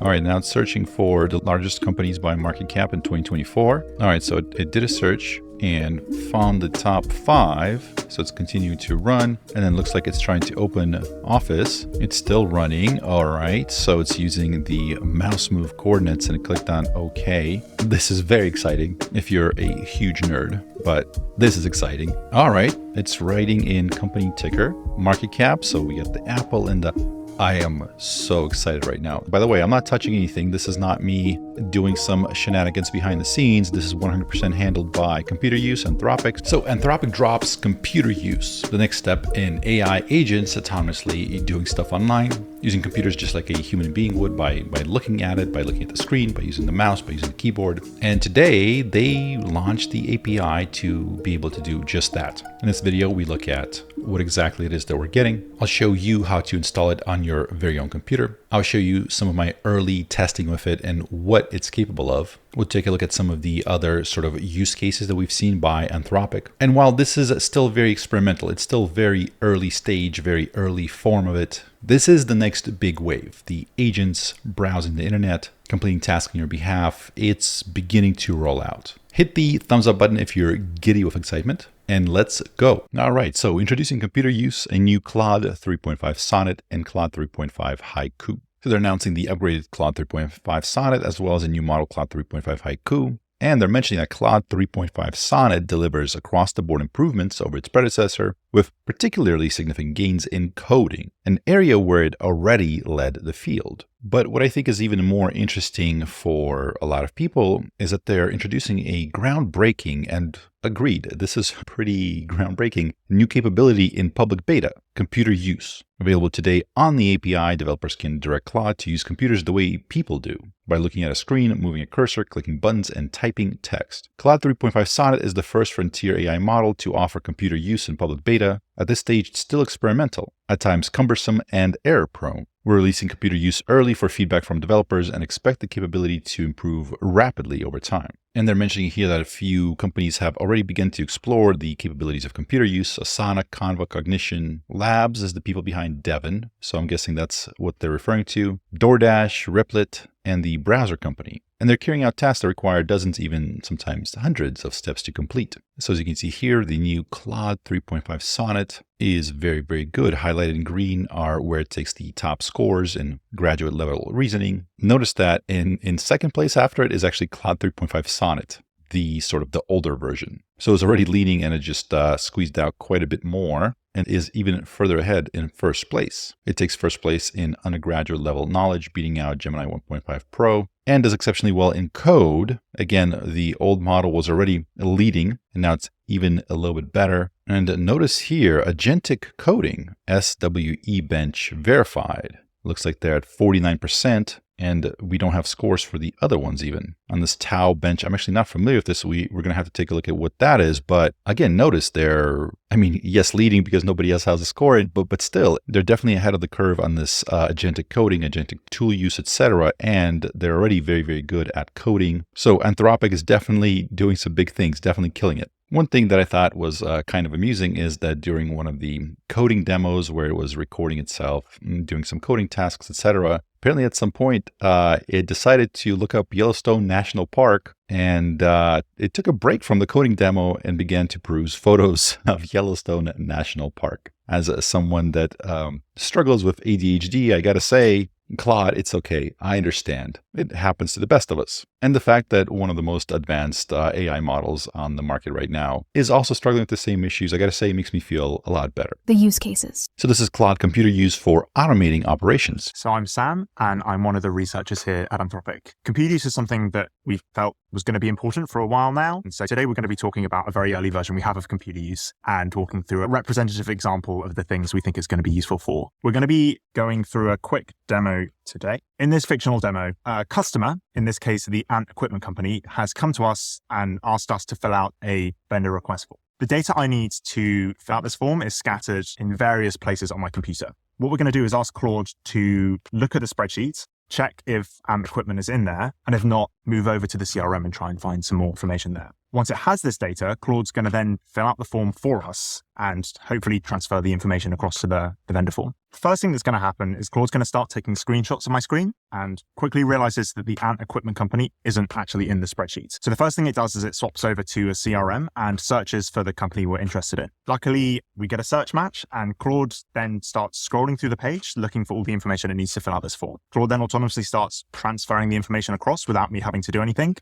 All right, now it's searching for the largest companies by market cap in 2024. All right, so it did a search and found the top 5. So it's continuing to run, and then looks like it's trying to open Office. It's still running. All right, so it's using the mouse move coordinates, and it clicked on OK. This is very exciting if you're a huge nerd, but this is exciting. All right, it's writing in company ticker, market cap. So we got the Apple and the... I am so excited right now. By the way, I'm not touching anything. This is not me doing some shenanigans behind the scenes. This is 100% handled by computeruse, Anthropic. So Anthropic drops computeruse, the next step in AI agents autonomously doing stuff online, using computers just like a human being would by looking at it, by looking at the screen, by using the mouse, by using the keyboard. And today they launched the API to be able to do just that. In this video, we look at what exactly it is that we're getting. I'll show you how to install it on your very own computer. I'll show you some of my early testing with it and what it's capable of. We'll take a look at some of the other sort of use cases that we've seen by Anthropic. And while this is still very experimental, it's still very early stage, very early form of it. This is the next big wave. The agents browsing the internet, completing tasks on your behalf. It's beginning to roll out. Hit the thumbs up button if you're giddy with excitement, and let's go. All right, so introducing computeruse, a new Claude 3.5 Sonnet and Claude 3.5 Haiku. So they're announcing the upgraded Claude 3.5 Sonnet as well as a new model Claude 3.5 Haiku. And they're mentioning that Claude 3.5 Sonnet delivers across-the-board improvements over its predecessor, with particularly significant gains in coding, an area where it already led the field. But what I think is even more interesting for a lot of people is that they're introducing a groundbreaking, and agreed, this is pretty groundbreaking, new capability in public beta, computeruse. Available today on the API, developers can direct Claude to use computers the way people do, by looking at a screen, moving a cursor, clicking buttons, and typing text. Claude 3.5 Sonnet is the first frontier AI model to offer computer use in public beta. At this stage, it's still experimental, at times cumbersome and error-prone. We're releasing computer use early for feedback from developers and expect the capability to improve rapidly over time. And they're mentioning here that a few companies have already begun to explore the capabilities of computer use. Asana, Canva, Cognition Labs is the people behind Devon, so I'm guessing that's what they're referring to. DoorDash, Replit, and the browser company. And they're carrying out tasks that require dozens, even sometimes hundreds of steps to complete. So as you can see here, the new Claude 3.5 Sonnet is very, very good. Highlighted in green are where it takes the top scores in graduate level reasoning. Notice that in second place after it is actually Claude 3.5 Sonnet, the sort of the older version. So it's already leading, and it just squeezed out quite a bit more and is even further ahead in first place. It takes first place in undergraduate level knowledge, beating out Gemini 1.5 Pro, and does exceptionally well in code. Again, the old model was already leading, and now it's even a little bit better. And notice here, agentic coding, SWE bench verified. Looks like they're at 49%. And we don't have scores for the other ones even. On this Tau bench, I'm actually not familiar with this. We're going to have to take a look at what that is. But again, notice they're, yes, leading because nobody else has a score, but still, they're definitely ahead of the curve on this agentic coding, agentic tool use, etc. And they're already very, very good at coding. So Anthropic is definitely doing some big things, definitely killing it. One thing that I thought was kind of amusing is that during one of the coding demos where it was recording itself, doing some coding tasks, etc., apparently at some point it decided to look up Yellowstone National Park, and it took a break from the coding demo and began to peruse photos of Yellowstone National Park. As someone that struggles with ADHD, I gotta say, Claude, it's okay. I understand. It happens to the best of us. And the fact that one of the most advanced AI models on the market right now is also struggling with the same issues, I gotta say, makes me feel a lot better. The use cases. So this is Claude computeruse for automating operations. So I'm Sam, and I'm one of the researchers here at Anthropic. Computeruse is something that we felt was going to be important for a while now. And so today we're going to be talking about a very early version we have of computeruse and talking through a representative example of the things we think it's going to be useful for. We're going to be going through a quick demo today. In this fictional demo, a customer, in this case the Ant Equipment Company, has come to us and asked us to fill out a vendor request form. The data I need to fill out this form is scattered in various places on my computer. What we're going to do is ask Claude to look at the spreadsheet, check if Ant Equipment is in there, and if not, move over to the CRM and try and find some more information there. Once it has this data, Claude's going to then fill out the form for us and hopefully transfer the information across to the vendor form. First thing that's going to happen is Claude's going to start taking screenshots of my screen and quickly realizes that the Ant equipment company isn't actually in the spreadsheet. So the first thing it does is it swaps over to a CRM and searches for the company we're interested in. Luckily, we get a search match and Claude then starts scrolling through the page, looking for all the information it needs to fill out this form. Claude then autonomously starts transferring the information across without me having to do anything,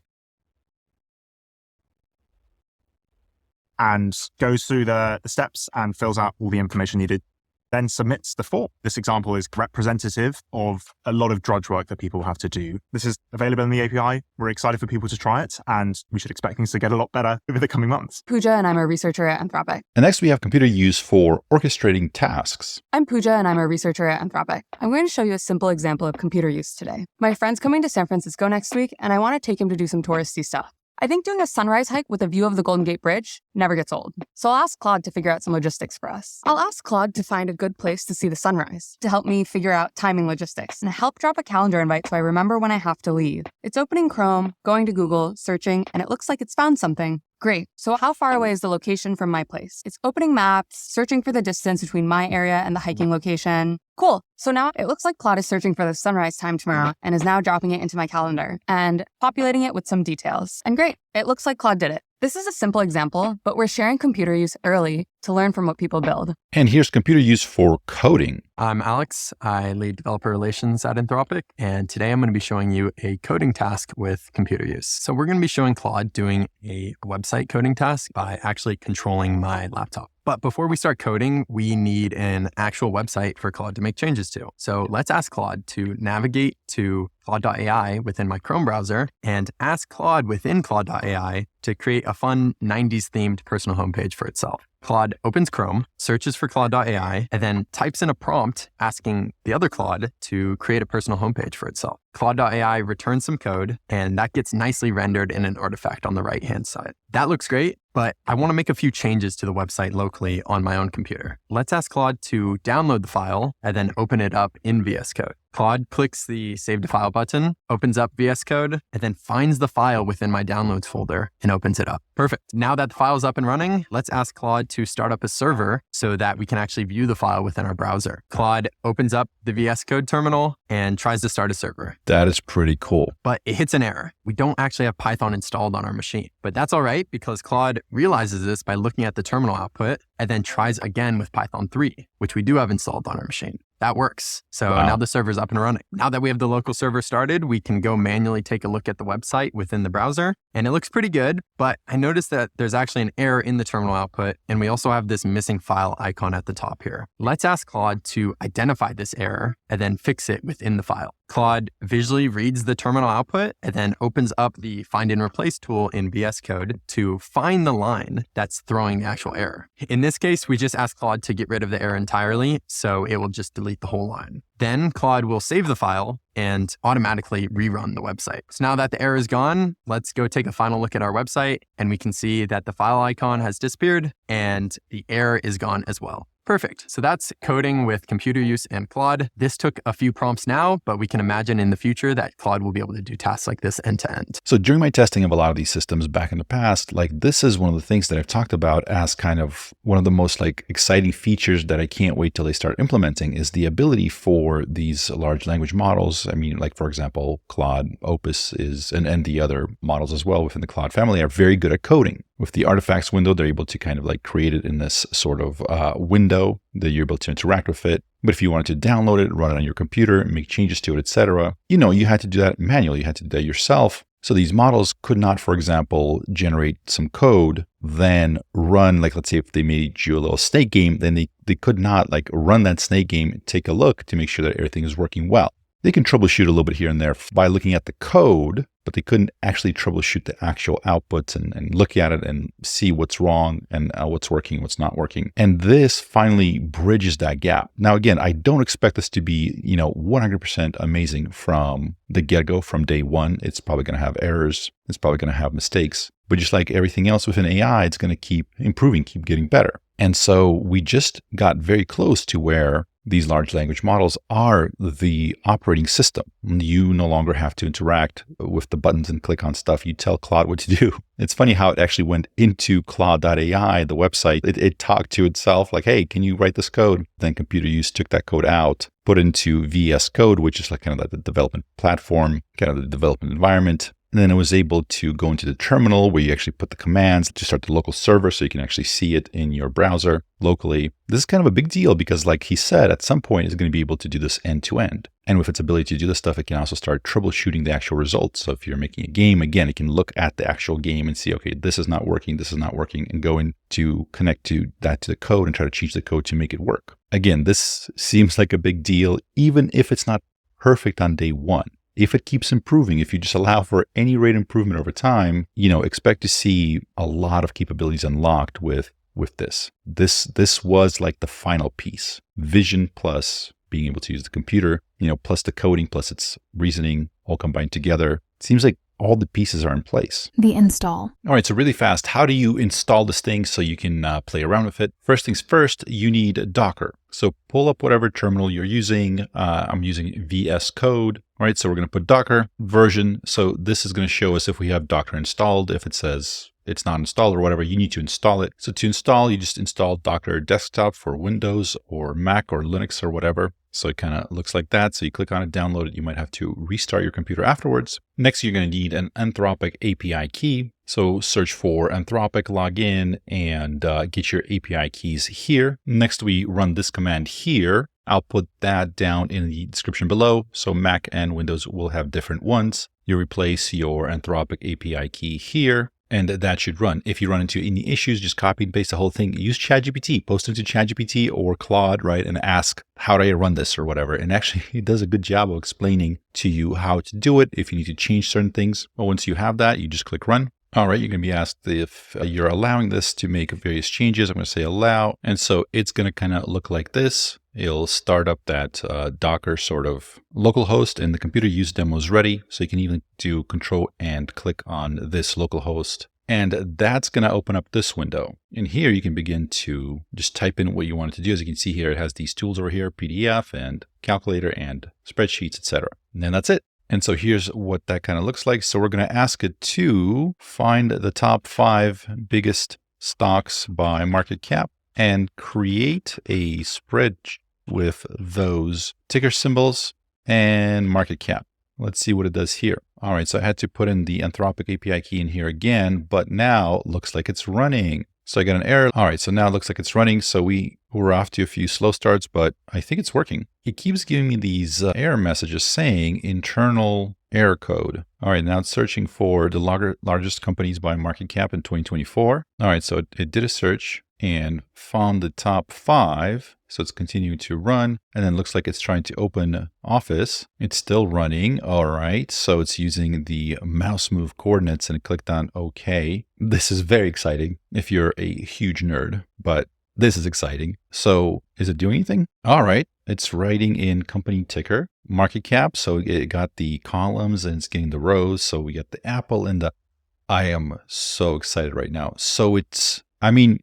and goes through the steps and fills out all the information needed, then submits the form. This example is representative of a lot of drudge work that people have to do. This is available in the API. We're excited for people to try it, and we should expect things to get a lot better over the coming months. Pooja, and I'm a researcher at Anthropic. And next we have computer use for orchestrating tasks. I'm Pooja, and I'm a researcher at Anthropic. I'm going to show you a simple example of computer use today. My friend's coming to San Francisco next week, and I want to take him to do some touristy stuff. I think doing a sunrise hike with a view of the Golden Gate Bridge never gets old. So I'll ask Claude to figure out some logistics for us. I'll ask Claude to find a good place to see the sunrise, to help me figure out timing logistics, and help drop a calendar invite so I remember when I have to leave. It's opening Chrome, going to Google, searching, and it looks like it's found something. Great. So how far away is the location from my place? It's opening maps, searching for the distance between my area and the hiking location. Cool. So now it looks like Claude is searching for the sunrise time tomorrow and is now dropping it into my calendar and populating it with some details. And great. It looks like Claude did it. This is a simple example, but we're sharing computer use early to learn from what people build. And here's computer use for coding. I'm Alex. I lead developer relations at Anthropic, and today I'm going to be showing you a coding task with computer use. So we're going to be showing Claude doing a website coding task by actually controlling my laptop. But before we start coding, we need an actual website for Claude to make changes to. So let's ask Claude to navigate to Claude.ai within my Chrome browser and ask Claude within Claude.ai to create a fun 90s themed personal homepage for itself. Claude opens Chrome, searches for Claude.ai, and then types in a prompt asking the other Claude to create a personal homepage for itself. Claude.ai returns some code, and that gets nicely rendered in an artifact on the right-hand side. That looks great, but I want to make a few changes to the website locally on my own computer. Let's ask Claude to download the file and then open it up in VS Code. Claude clicks the Save to File button, opens up VS Code, and then finds the file within my Downloads folder and opens it up. Perfect. Now that the file is up and running, let's ask Claude to start up a server so that we can actually view the file within our browser. Claude opens up the VS Code terminal and tries to start a server. That is pretty cool. But it hits an error. We don't actually have Python installed on our machine. But that's all right because Claude realizes this by looking at the terminal output and then tries again with Python 3, which we do have installed on our machine. That works. So Wow. Now the server's up and running. Now that we have the local server started, we can go manually take a look at the website within the browser, and it looks pretty good, but I noticed that there's actually an error in the terminal output, and we also have this missing file icon at the top here. Let's ask Claude to identify this error and then fix it within the file. Claude visually reads the terminal output and then opens up the Find and Replace tool in VS Code to find the line that's throwing the actual error. In this case, we just ask Claude to get rid of the error entirely, so it will just delete the whole line. Then Claude will save the file and automatically rerun the website. So now that the error is gone, let's go take a final look at our website, and we can see that the file icon has disappeared and the error is gone as well. Perfect. So that's coding with computer use and Claude. This took a few prompts now, but we can imagine in the future that Claude will be able to do tasks like this end to end. So during my testing of a lot of these systems back in the past, like this is one of the things that I've talked about as kind of one of the most like exciting features that I can't wait till they start implementing is the ability for these large language models. I mean, like for example, Claude, Opus is, and the other models as well within the Claude family are very good at coding. With the artifacts window, they're able to kind of like create it in this sort of window that you're able to interact with it. But if you wanted to download it, run it on your computer, make changes to it, etc., you had to do that manually. You had to do that yourself. So these models could not, for example, generate some code, then run, like let's say if they made you a little snake game, then they could not like run that snake game and take a look to make sure that everything is working well. They can troubleshoot a little bit here and there by looking at the code, but they couldn't actually troubleshoot the actual outputs and look at it and see what's wrong and what's working, what's not working. And this finally bridges that gap. Now, again, I don't expect this to be, 100% amazing from the get-go, from day one. It's probably going to have errors. It's probably going to have mistakes. But just like everything else within AI, it's going to keep improving, keep getting better. And so we just got very close to where these large language models are the operating system. You no longer have to interact with the buttons and click on stuff. You tell Claude what to do. It's funny how it actually went into Claude.ai, the website. It talked to itself like, hey, can you write this code? Then computeruse took that code out, put into VS Code, which is like kind of like the development platform, kind of the development environment. And then it was able to go into the terminal where you actually put the commands to start the local server so you can actually see it in your browser locally. This is kind of a big deal because, like he said, at some point it's going to be able to do this end to end. And with its ability to do this stuff, it can also start troubleshooting the actual results. So if you're making a game, again, it can look at the actual game and see, okay, this is not working, and go in to connect to that to the code and try to change the code to make it work. Again, this seems like a big deal, even if it's not perfect on day one. If it keeps improving, if you just allow for any rate improvement over time, expect to see a lot of capabilities unlocked with this. This was like the final piece. Vision plus being able to use the computer, plus the coding, plus its reasoning all combined together. It seems like all the pieces are in place. The install. All right, so really fast, how do you install this thing so you can play around with it? First things first, you need Docker. So pull up whatever terminal you're using. I'm using VS Code. All right, so we're going to put Docker version. So this is going to show us if we have Docker installed. If it says it's not installed or whatever, you need to install it. So to install, you just install Docker Desktop for Windows or Mac or Linux or whatever. So it kind of looks like that. So you click on it, download it. You might have to restart your computer afterwards. Next, you're going to need an Anthropic API key. So search for Anthropic, log in, and get your API keys here. Next, we run this command here. I'll put that down in the description below. So Mac and Windows will have different ones. You replace your Anthropic API key here, and that should run. If you run into any issues, just copy and paste the whole thing. Use ChatGPT, post into ChatGPT or Claude, right? And ask, how do I run this or whatever? And actually, it does a good job of explaining to you how to do it. If you need to change certain things, well, once you have that, you just click run. All right, you're going to be asked if you're allowing this to make various changes. I'm going to say allow. And so it's going to kind of look like this. It'll start up that Docker sort of local host, and the computeruse demo is ready. So you can even do control and click on this local host. And that's going to open up this window. And here you can begin to just type in what you want it to do. As you can see here, it has these tools over here, PDF and calculator and spreadsheets, etc. And then that's it. And so here's what that kind of looks like. So we're going to ask it to find the top 5 biggest stocks by market cap and create a spreadsheet with those ticker symbols and market cap. Let's see what it does here. All right, so I had to put in the Anthropic API key in here again, but now it looks like it's running. So I got an error. All right, so now it looks like it's running. So we're off to a few slow starts, but I think it's working. It keeps giving me these error messages saying internal error code. All right, now it's searching for the largest companies by market cap in 2024. All right, so it did a search and found the top 5. So it's continuing to run, and then it looks like it's trying to open Office. It's still running. All right, so it's using the mouse move coordinates, and it clicked on OK. This is very exciting if you're a huge nerd, but this is exciting. So is it doing anything? All right, it's writing in company ticker, market cap. So it got the columns and it's getting the rows. So we got the Apple and I am so excited right now. So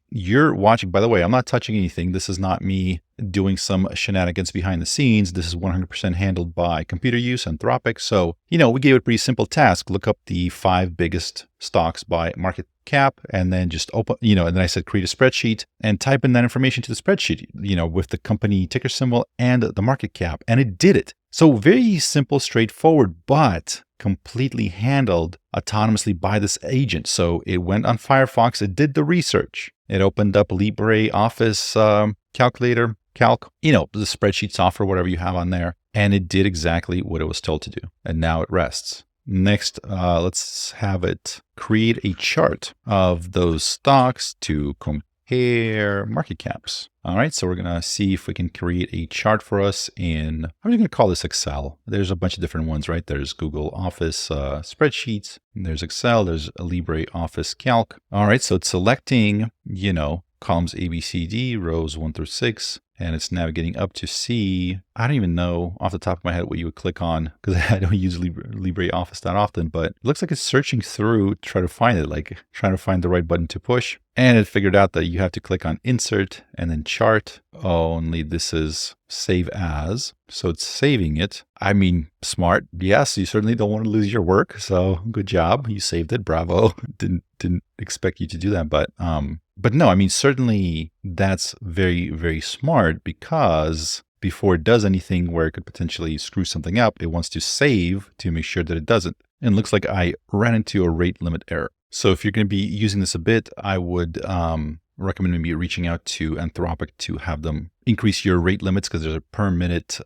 you're watching, by the way, I'm not touching anything. This is not me doing some shenanigans behind the scenes. This is 100% handled by computeruse, Anthropic. So, we gave it a pretty simple task. Look up the 5 biggest stocks by market cap, and then just open, and then I said, create a spreadsheet and type in that information to the spreadsheet, with the company ticker symbol and the market cap. And it did it. So very simple, straightforward, but completely handled autonomously by this agent. So it went on Firefox, it did the research. It opened up LibreOffice calculator, calc, the spreadsheet software, whatever you have on there. And it did exactly what it was told to do. And now it rests. Next, let's have it create a chart of those stocks to compare market caps. All right, so we're going to see if we can create a chart for us in, I'm just going to call this Excel. There's a bunch of different ones, right? There's Google Office spreadsheets, there's Excel, there's a LibreOffice calc. All right, so it's selecting, columns A, B, C, D, rows 1 through 6. And it's navigating up to C. I don't even know off the top of my head what you would click on because I don't use LibreOffice that often, but it looks like it's searching through to try to find it, like trying to find the right button to push. And it figured out that you have to click on Insert and then Chart. Only this is save as. So it's saving it. I mean, smart. Yes, you certainly don't want to lose your work. So good job. You saved it. Bravo. Didn't expect you to do that. But no, I mean, certainly that's very, very smart, because before it does anything where it could potentially screw something up, it wants to save to make sure that it doesn't. And it looks like I ran into a rate limit error. So if you're going to be using this a bit, I would recommend maybe reaching out to Anthropic to have them increase your rate limits, because there's a per minute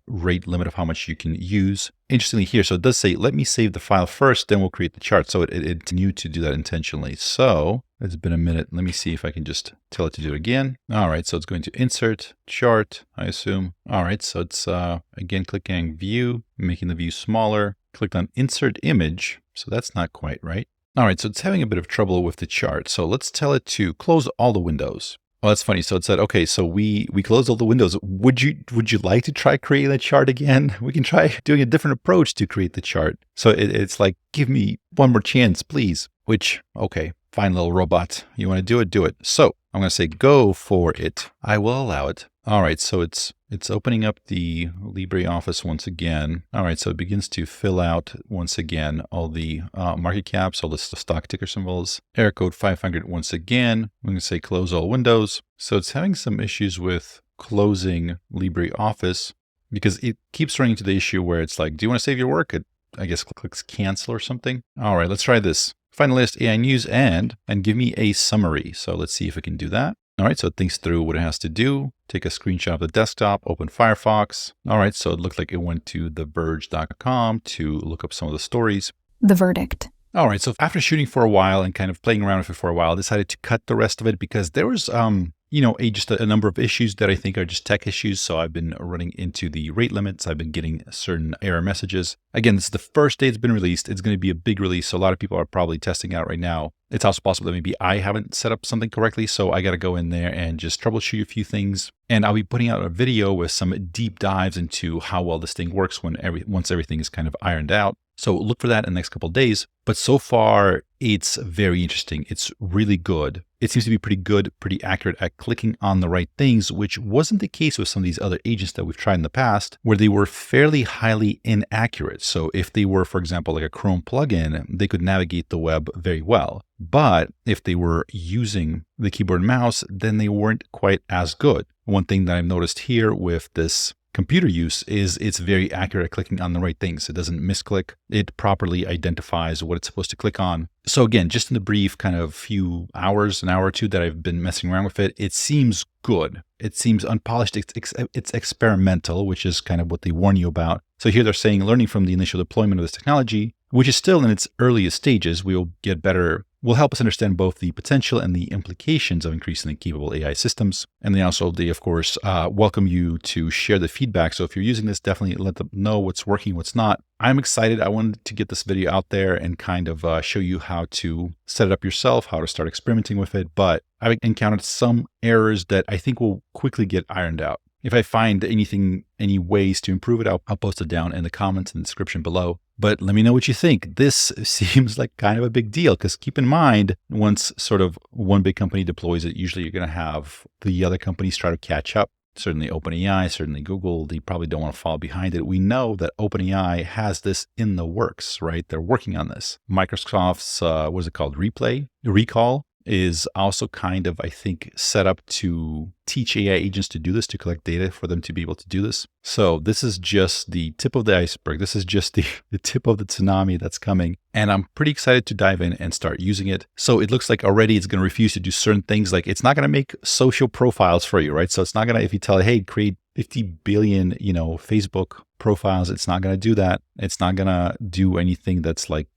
rate limit of how much you can use. Interestingly here, so it does say, let me save the file first, then we'll create the chart. So it knew to do that intentionally. So it's been a minute. Let me see if I can just tell it to do it again. All right, so it's going to insert chart, I assume. All right, so it's again clicking view, making the view smaller, clicked on insert image. So that's not quite right. All right, so it's having a bit of trouble with the chart. So let's tell it to close all the windows. Oh, that's funny. So it said, okay, so we closed all the windows. Would you like to try creating a chart again? We can try doing a different approach to create the chart. So it's like, give me one more chance, please. Which, okay, fine, little robot. You want to do it? Do it. So I'm going to say go for it. I will allow it. All right, so it's opening up the LibreOffice once again. All right, so it begins to fill out once again all the market caps, all the stock ticker symbols, error code 500 once again. I'm going to say close all windows. So it's having some issues with closing LibreOffice, because it keeps running into the issue where it's like, do you want to save your work? It, I guess, clicks cancel or something. All right, let's try this. Find the latest AI news and give me a summary. So let's see if it can do that. All right, so it thinks through what it has to do. Take a screenshot of the desktop, open Firefox. All right, so it looked like it went to theverge.com to look up some of the stories. The verdict. All right, so after shooting for a while and kind of playing around with it for a while, I decided to cut the rest of it, because there was just a number of issues that I think are just tech issues. So I've been running into the rate limits. I've been getting certain error messages. Again, this is the first day it's been released. It's going to be a big release. So a lot of people are probably testing out right now. It's also possible that maybe I haven't set up something correctly. So I got to go in there and just troubleshoot a few things. And I'll be putting out a video with some deep dives into how well this thing works once everything is kind of ironed out. So look for that in the next couple of days. But so far, it's very interesting. It's really good. It seems to be pretty good, pretty accurate at clicking on the right things, which wasn't the case with some of these other agents that we've tried in the past, where they were fairly highly inaccurate. So if they were, for example, like a Chrome plugin, they could navigate the web very well. But if they were using the keyboard and mouse, then they weren't quite as good. One thing that I've noticed here with this computer use is it's very accurate at clicking on the right things. It doesn't misclick. It properly identifies what it's supposed to click on. So again, just in the brief kind of few hours, an hour or two that I've been messing around with it, it seems good. It seems unpolished. It's experimental, which is kind of what they warn you about. So here they're saying, learning from the initial deployment of this technology, which is still in its earliest stages, we'll get better, will help us understand both the potential and the implications of increasingly capable AI systems. And they also, of course, welcome you to share the feedback. So if you're using this, definitely let them know what's working, what's not. I'm excited. I wanted to get this video out there and kind of show you how to set it up yourself, how to start experimenting with it. But I've encountered some errors that I think will quickly get ironed out. If I find any ways to improve it, I'll post it down in the comments and the description below. But let me know what you think. This seems like kind of a big deal, because keep in mind, once sort of one big company deploys it, usually you're going to have the other companies try to catch up. Certainly OpenAI, certainly Google, they probably don't want to fall behind it. We know that OpenAI has this in the works, right? They're working on this. Microsoft's, what's it called? Recall is also kind of, I think, set up to teach AI agents to do this, to collect data for them to be able to do this. So this is just the tip of the iceberg. This is just the tip of the tsunami that's coming. And I'm pretty excited to dive in and start using it. So it looks like already it's going to refuse to do certain things. Like it's not going to make social profiles for you, right? So it's not going to, if you tell it, hey, create 50 billion, Facebook profiles, it's not going to do that. It's not going to do anything that's like,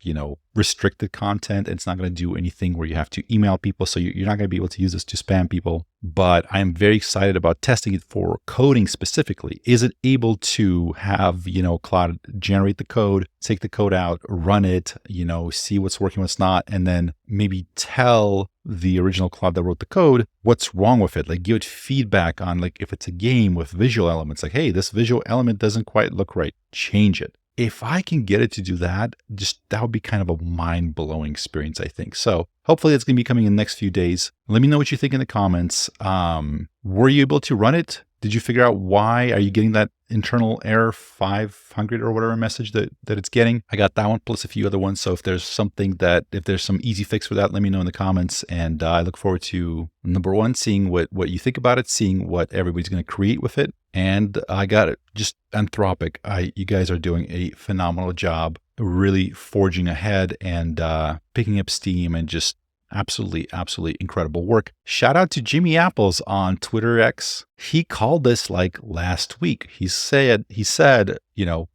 restricted content. It's not going to do anything where you have to email people. So you're not going to be able to use this to spam people. But I'm very excited about testing it for coding specifically. Is it able to have, Claude generate the code, take the code out, run it, see what's working, what's not, and then maybe tell the original Claude that wrote the code what's wrong with it, like give it feedback on, like, if it's a game with visual elements, like, hey, this visual element doesn't quite look right, change it. If I can get it to do that, that would be kind of a mind-blowing experience, I think. So hopefully it's going to be coming in the next few days. Let me know what you think in the comments. Were you able to run it? Did you figure out why? Are you getting that internal error 500 or whatever message that it's getting? I got that one plus a few other ones. So if there's some easy fix for that, let me know in the comments. And I look forward to, number one, seeing what you think about it, seeing what everybody's going to create with it. And I got it. Just Anthropic. You guys are doing a phenomenal job, really forging ahead and picking up steam and just absolutely incredible work. Shout out to Jimmy Apples on Twitter X. He called this like last week. He said,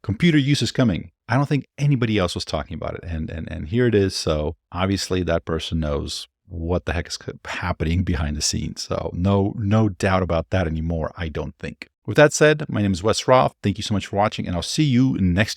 computer use is coming. I don't think anybody else was talking about it. And here it is. So obviously that person knows what the heck is happening behind the scenes. So no doubt about that anymore, I don't think. With that said, my name is Wes Roth. Thank you so much for watching, and I'll see you next